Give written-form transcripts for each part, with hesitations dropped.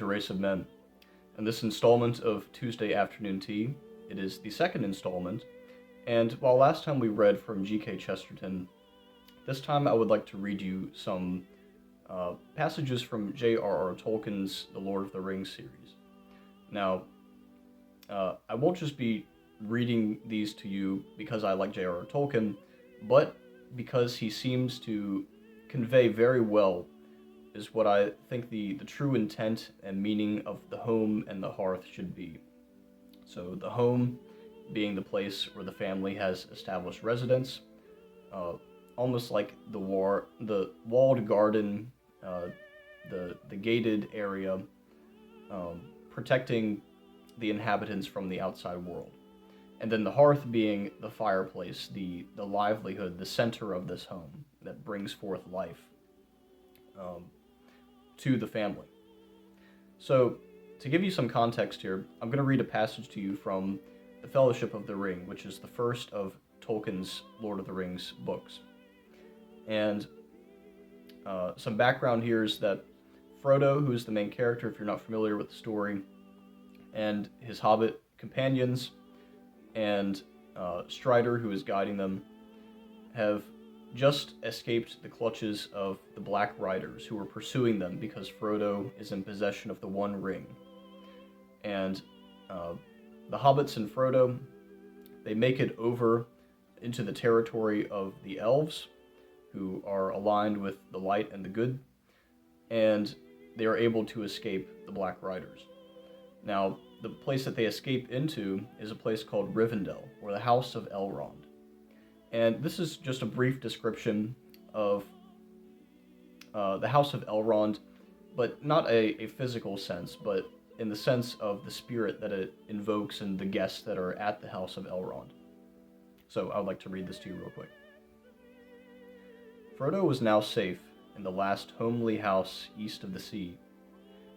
to Race of Men. In this installment of Tuesday Afternoon Tea, it is the second installment, and while last time we read from G.K. Chesterton, this time I would like to read you some passages from J.R.R. Tolkien's The Lord of the Rings series. Now, I won't just be reading these to you because I like J.R.R. Tolkien, but because he seems to convey very well is what I think the true intent and meaning of the home and the hearth should be. So the home being the place where the family has established residence, almost like the walled garden, the gated area, protecting the inhabitants from the outside world. And then the hearth being the fireplace, the livelihood, the center of this home that brings forth life to the family. So, to give you some context here, I'm going to read a passage to you from The Fellowship of the Ring, which is the first of Tolkien's Lord of the Rings books. And some background here is that Frodo, who is the main character if you're not familiar with the story, and his hobbit companions, and Strider, who is guiding them, have just escaped the clutches of the Black Riders, who were pursuing them because Frodo is in possession of the One Ring. And the hobbits and Frodo, they make it over into the territory of the elves, who are aligned with the light and the good, and they are able to escape the Black Riders. Now, the place that they escape into is a place called Rivendell, or the House of Elrond. And this is just a brief description of the House of Elrond, but not a physical sense, but in the sense of the spirit that it invokes and the guests that are at the House of Elrond. So I would like to read this to you real quick. Frodo was now safe in the last homely house east of the sea.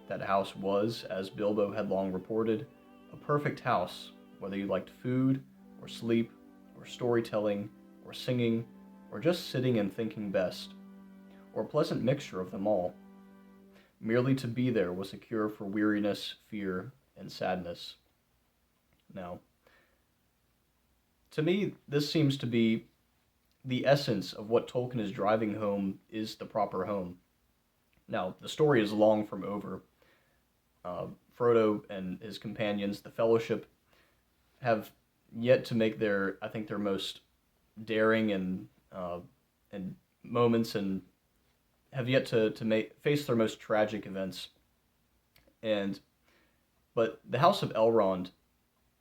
That house was, as Bilbo had long reported, a perfect house, whether you liked food, or sleep, or storytelling, or singing, or just sitting and thinking best, or a pleasant mixture of them all. Merely to be there was a cure for weariness, fear, and sadness. Now, to me, this seems to be the essence of what Tolkien is driving home is the proper home. Now, the story is long from over. Frodo and his companions, the Fellowship, have yet to make their most daring and moments, and have yet to face their most tragic events. But the House of Elrond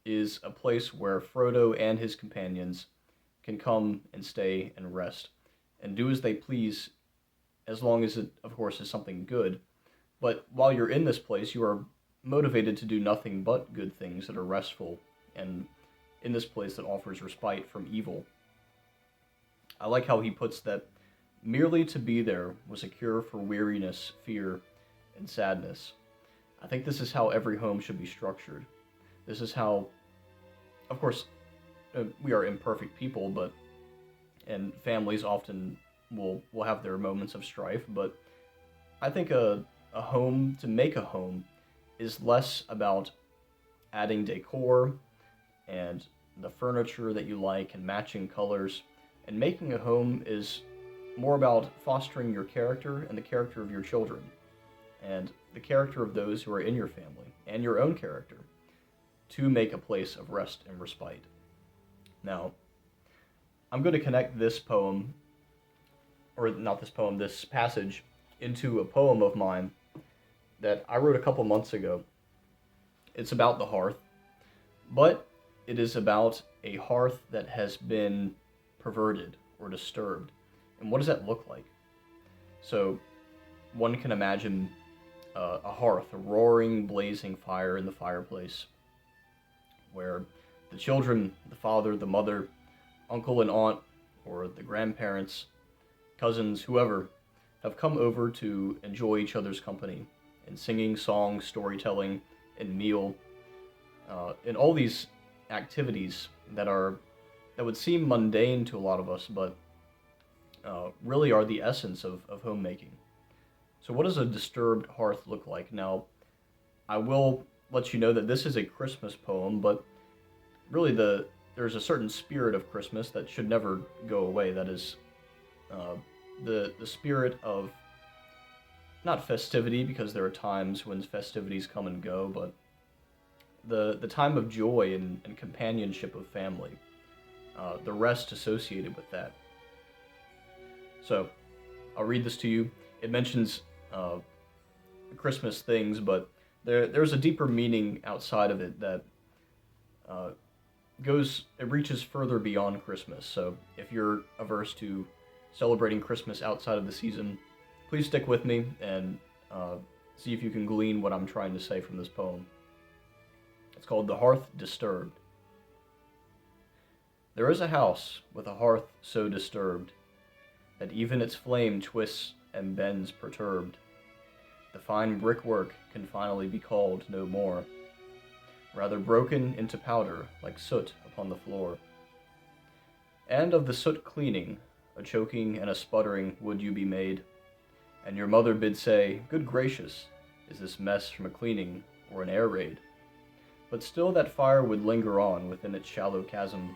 is a place where Frodo and his companions can come and stay and rest and do as they please, as long as it, of course, is something good. But while you're in this place, you are motivated to do nothing but good things that are restful, and in this place that offers respite from evil. I like how he puts that merely to be there was a cure for weariness, fear, and sadness. I think this is how every home should be structured. This is how, of course, we are imperfect people, and families often will have their moments of strife, but I think a home, to make a home, is less about adding decor and the furniture that you like and matching colors, and making a home is more about fostering your character and the character of your children, and the character of those who are in your family, and your own character, to make a place of rest and respite. Now, I'm going to connect this poem, or not this poem, this passage, into a poem of mine that I wrote a couple months ago. It's about the hearth, but it is about a hearth that has been perverted or disturbed. And what does that look like? So, one can imagine a hearth, a roaring, blazing fire in the fireplace, where the children, the father, the mother, uncle and aunt, or the grandparents, cousins, whoever, have come over to enjoy each other's company in singing, songs, storytelling, and meal, and all these activities that would seem mundane to a lot of us, but really are the essence of homemaking. So what does a disturbed hearth look like? Now, I will let you know that this is a Christmas poem, but really there's a certain spirit of Christmas that should never go away. That is uh, the spirit of not festivity, because there are times when festivities come and go, but the time of joy and companionship of family, the rest associated with that. So I'll read this to you. It mentions Christmas things, but there's a deeper meaning outside of it that uh, it reaches further beyond Christmas. So if you're averse to celebrating Christmas outside of the season, please stick with me and see if you can glean what I'm trying to say from this poem. It's called The Hearth Disturbed. There is a house with a hearth so disturbed that even its flame twists and bends perturbed. The fine brickwork can finally be called no more, rather broken into powder like soot upon the floor. And of the soot cleaning, a choking and a sputtering would you be made, and your mother bid say, "Good gracious, is this mess from a cleaning or an air raid?" But still that fire would linger on within its shallow chasm.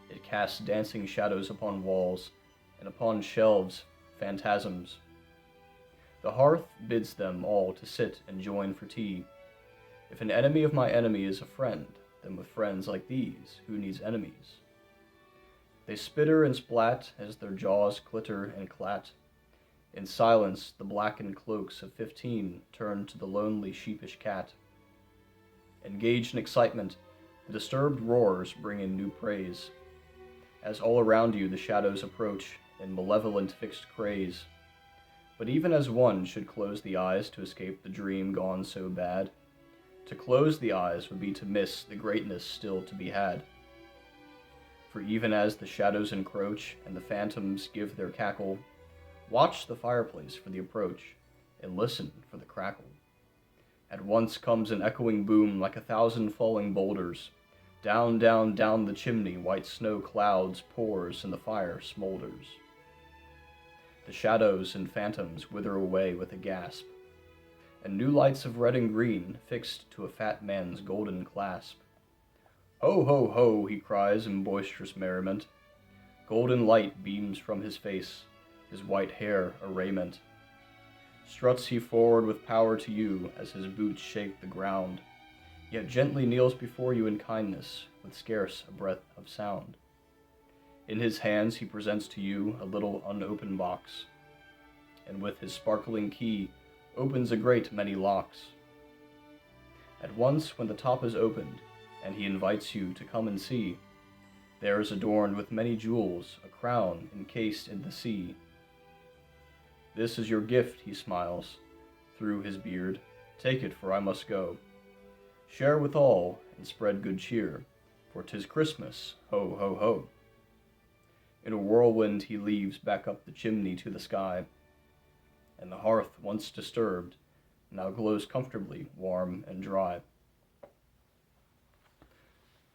It casts dancing shadows upon walls, and upon shelves phantasms. The hearth bids them all to sit and join for tea. If an enemy of my enemy is a friend, then with friends like these, who needs enemies? They spitter and splat as their jaws clitter and clat. In silence, the blackened cloaks of 15 turn to the lonely sheepish cat. Engaged in excitement, the disturbed roars bring in new praise, as all around you the shadows approach in malevolent fixed craze. But even as one should close the eyes to escape the dream gone so bad, to close the eyes would be to miss the greatness still to be had. For even as the shadows encroach and the phantoms give their cackle, watch the fireplace for the approach and listen for the crackle. At once comes an echoing boom like 1,000 falling boulders. Down, down, down the chimney white snow clouds pours and the fire smolders. The shadows and phantoms wither away with a gasp, and new lights of red and green fixed to a fat man's golden clasp. Ho, ho, ho, he cries in boisterous merriment. Golden light beams from his face, his white hair a raiment. Struts he forward with power to you as his boots shake the ground, yet gently kneels before you in kindness with scarce a breath of sound. In his hands he presents to you a little unopened box, and with his sparkling key opens a great many locks. At once when the top is opened, and he invites you to come and see, there is adorned with many jewels a crown encased in the sea. This is your gift, he smiles through his beard. Take it, for I must go. Share with all and spread good cheer, for 'tis Christmas, ho, ho, ho. In a whirlwind he leaves back up the chimney to the sky, and the hearth, once disturbed, now glows comfortably warm and dry.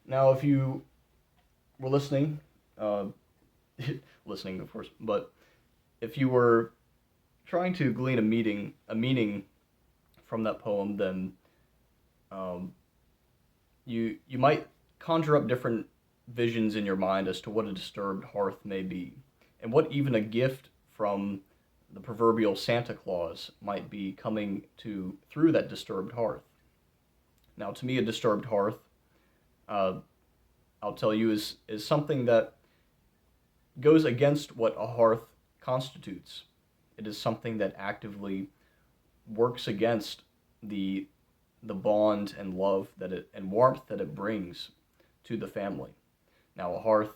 Now, if you were listening, listening of course, but if you were trying to glean a meaning from that poem, then you might conjure up different visions in your mind as to what a disturbed hearth may be, and what even a gift from the proverbial Santa Claus might be coming to through that disturbed hearth. Now, to me, a disturbed hearth, I'll tell you, is something that goes against what a hearth constitutes. It is something that actively works against the bond and love and warmth that it brings to the family. Now, a hearth,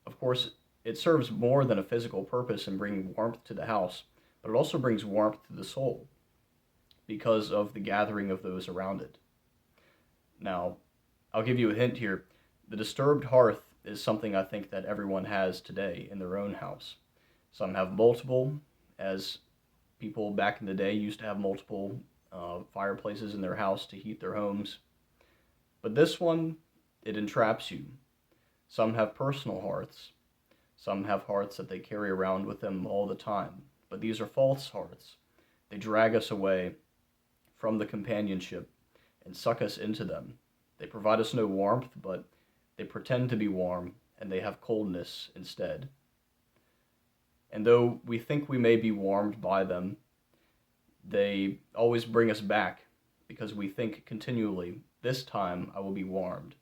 of course, it serves more than a physical purpose in bringing warmth to the house, but it also brings warmth to the soul because of the gathering of those around it. Now, I'll give you a hint here. The disturbed hearth is something I think that everyone has today in their own house. Some have multiple, as people back in the day used to have multiple fireplaces in their house to heat their homes. But this one, it entraps you. Some have personal hearths. Some have hearths that they carry around with them all the time. But these are false hearths. They drag us away from the companionship and suck us into them. They provide us no warmth, but they pretend to be warm, and they have coldness instead. And though we think we may be warmed by them, they always bring us back, because we think continually, this time I will be warmed.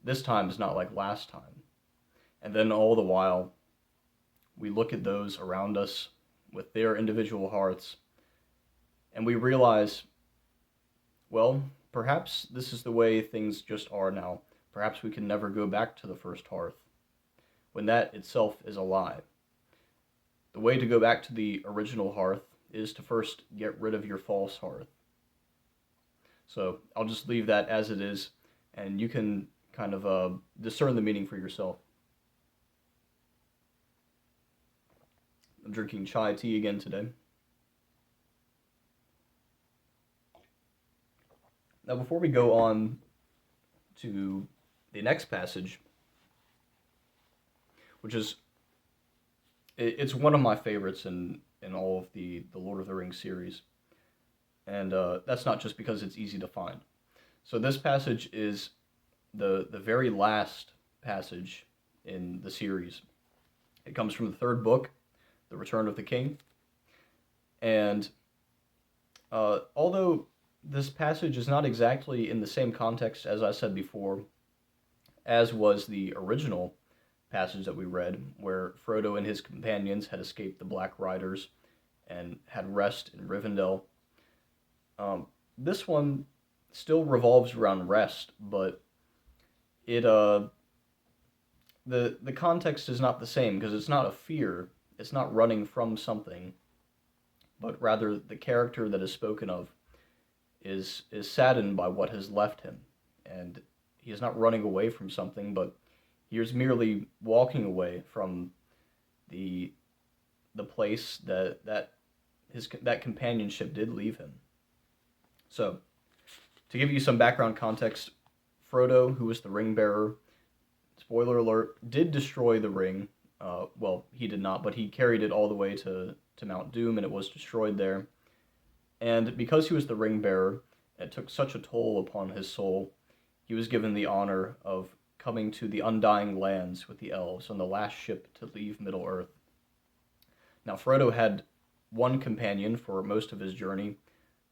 This time is not like last time. And then all the while, we look at those around us with their individual hearths, and we realize, well, perhaps this is the way things just are now. Perhaps we can never go back to the first hearth, when that itself is a lie. The way to go back to the original hearth is to first get rid of your false hearth. So I'll just leave that as it is, and you can kind of discern the meaning for yourself. I'm drinking chai tea again today. Now, before we go on to the next passage, which is, it's one of my favorites in all of the Lord of the Rings series, and that's not just because it's easy to find. So this passage is the very last passage in the series. It comes from the third book, The Return of the King, and although this passage is not exactly in the same context, as I said before, as was the original passage that we read, where Frodo and his companions had escaped the Black Riders and had rest in Rivendell. This one still revolves around rest, but it the context is not the same, because it's not a fear, it's not running from something, but rather the character that is spoken of is saddened by what has left him, and he is not running away from something, but he is merely walking away from the place that companionship did leave him. So, to give you some background context, Frodo, who was the ring bearer, spoiler alert, did destroy the ring. Well, he did not, but he carried it all the way to Mount Doom, and it was destroyed there. And because he was the ring bearer, it took such a toll upon his soul, he was given the honor of coming to the Undying Lands with the elves on the last ship to leave Middle-earth. Now, Frodo had one companion for most of his journey,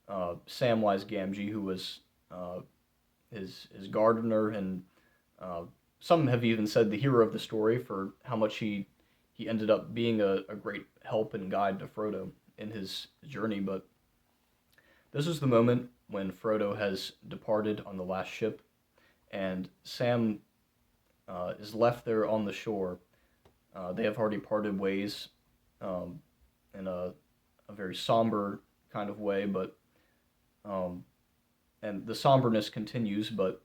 Samwise Gamgee, who was his gardener, and some have even said the hero of the story for how much he ended up being a great help and guide to Frodo in his journey. But this is the moment when Frodo has departed on the last ship, and Sam is left there on the shore. They have already parted ways in a very somber kind of way, but and the somberness continues, but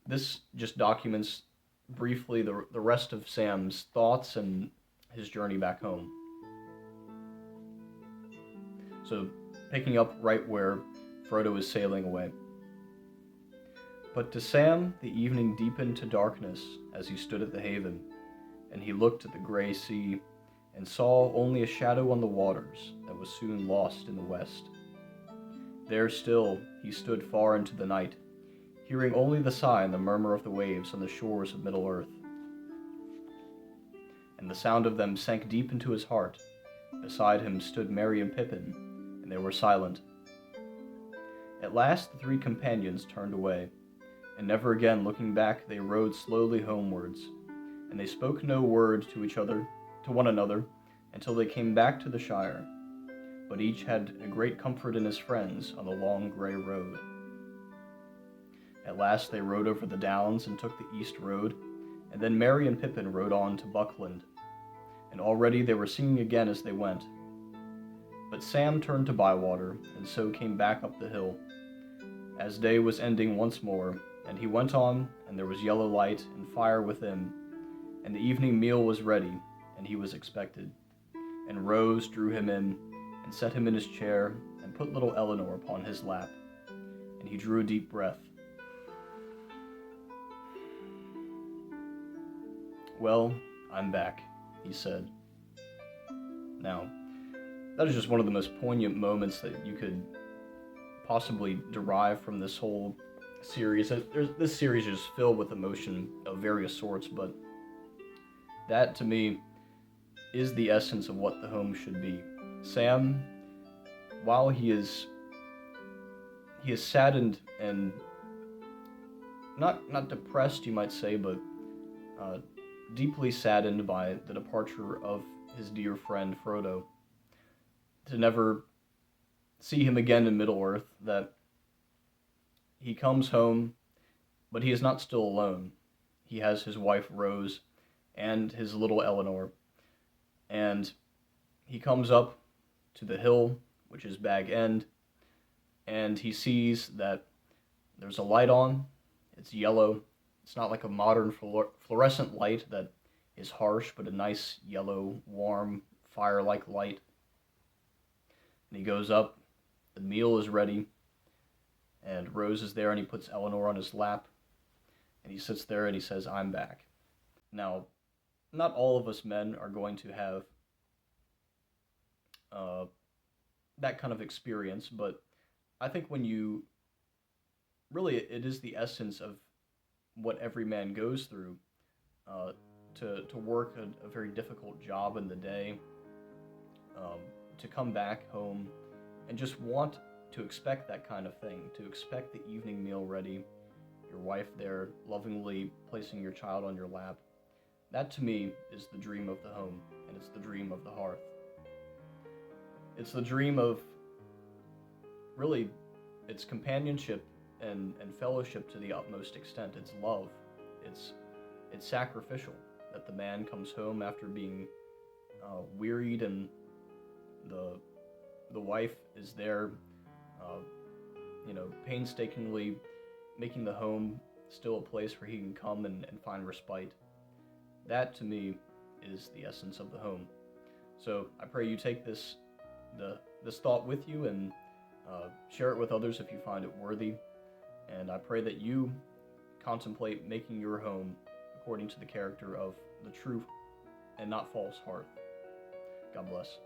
this just documents briefly the rest of Sam's thoughts and his journey back home. So, picking up right where Frodo is sailing away. But to Sam the evening deepened to darkness as he stood at the haven, and he looked at the grey sea, and saw only a shadow on the waters that was soon lost in the west. There still he stood far into the night, hearing only the sigh and the murmur of the waves on the shores of Middle-earth. And the sound of them sank deep into his heart. Beside him stood Merry and Pippin, and they were silent. At last the three companions turned away, and never again looking back they rode slowly homewards, and they spoke no word to one another, until they came back to the Shire. But each had a great comfort in his friends on the long grey road. At last they rode over the downs and took the east road, and then Merry and Pippin rode on to Buckland, and already they were singing again as they went. But Sam turned to Bywater, and so came back up the hill, as day was ending once more, and he went on, and there was yellow light and fire within, and the evening meal was ready, and he was expected. And Rose drew him in, and set him in his chair, and put little Eleanor upon his lap, and he drew a deep breath. "Well, I'm back," he said. Now, that is just one of the most poignant moments that you could possibly derive from this whole series. This series is filled with emotion of various sorts, but that to me is the essence of what the home should be. Sam, while he is saddened and not depressed, you might say, but uh, deeply saddened by the departure of his dear friend Frodo, to never see him again in Middle Earth, that he comes home, but he is not still alone. He has his wife Rose and his little Eleanor, and he comes up to the hill, which is Bag End, and he sees that there's a light on. It's yellow. It's not like a modern fluorescent light that is harsh, but a nice yellow, warm, fire-like light. And he goes up. The meal is ready, and Rose is there, and he puts Eleanor on his lap, and he sits there and he says, "I'm back." Now, not all of us men are going to have uh, that kind of experience, but I think when you really, it is the essence of what every man goes through, uh, to work a very difficult job in the day, um, to come back home and just want to expect that kind of thing, to expect the evening meal ready, your wife there lovingly placing your child on your lap. That to me is the dream of the home, and it's the dream of the hearth. It's the dream of, really, it's companionship and fellowship to the utmost extent. It's love. It's it's sacrificial that the man comes home after being wearied, and the wife is there, uh, painstakingly making the home still a place where he can come and find respite. That to me is the essence of the home. So I pray you take this thought with you, and share it with others if you find it worthy. And I pray that you contemplate making your home according to the character of the true and not false hearth. God bless.